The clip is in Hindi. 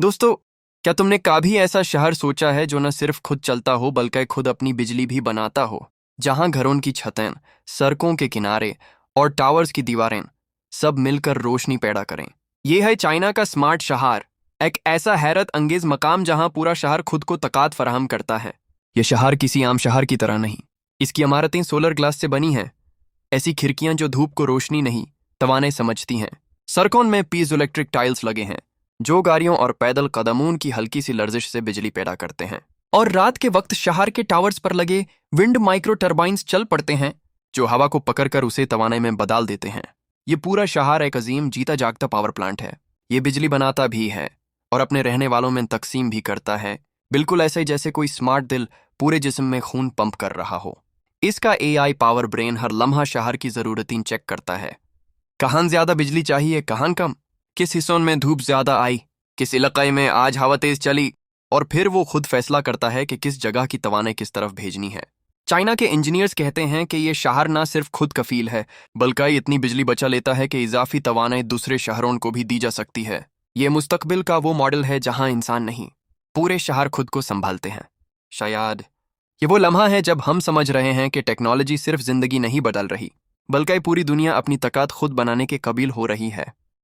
दोस्तों, क्या तुमने कभी ऐसा शहर सोचा है जो न सिर्फ खुद चलता हो बल्कि खुद अपनी बिजली भी बनाता हो, जहां घरों की छतें, सड़कों के किनारे और टावर्स की दीवारें सब मिलकर रोशनी पैदा करें? ये है चाइना का स्मार्ट शहर, एक ऐसा हैरत अंगेज मकाम जहां पूरा शहर खुद को ताकत फराहम करता है। यह शहर किसी आम शहर की तरह नहीं, इसकी इमारतें सोलर ग्लास से बनी हैं, ऐसी खिड़कियां जो धूप को रोशनी नहीं तवाने समझती हैं। सड़कों में पीज इलेक्ट्रिक टाइल्स लगे हैं जो गाड़ियों और पैदल कदमों की हल्की सी लर्जिश से बिजली पैदा करते हैं। और रात के वक्त शहर के टावर्स पर लगे विंड माइक्रो टर्बाइन्स चल पड़ते हैं जो हवा को पकड़कर उसे तवाने में बदल देते हैं। ये पूरा शहर एक अजीम जीता जागता पावर प्लांट है। ये बिजली बनाता भी है और अपने रहने वालों में तकसीम भी करता है, बिल्कुल ऐसे ही जैसे कोई स्मार्ट दिल पूरे जिस्म में खून पंप कर रहा हो। इसका एआई पावर ब्रेन हर लम्हा शहर की ज़रूरतें चेक करता है। कहाँ ज़्यादा बिजली चाहिए, कहाँ कम, किस हिस्सों में धूप ज़्यादा आई, किस इलाके में आज हवा तेज चली, और फिर वो खुद फैसला करता है कि किस जगह की तवाने किस तरफ भेजनी है। चाइना के इंजीनियर्स कहते हैं कि ये शहर ना सिर्फ खुद कफील है बल्कि इतनी बिजली बचा लेता है कि इजाफी तवाने दूसरे शहरों को भी दी जा सकती है। ये मुस्तकबिल का वो मॉडल है जहां इंसान नहीं, पूरे शहर खुद को संभालते हैं। शायद ये वो लम्हा है जब हम समझ रहे हैं कि टेक्नोलॉजी सिर्फ जिंदगी नहीं बदल रही बल्कि पूरी दुनिया अपनी ताकत खुद बनाने के काबिल हो रही है।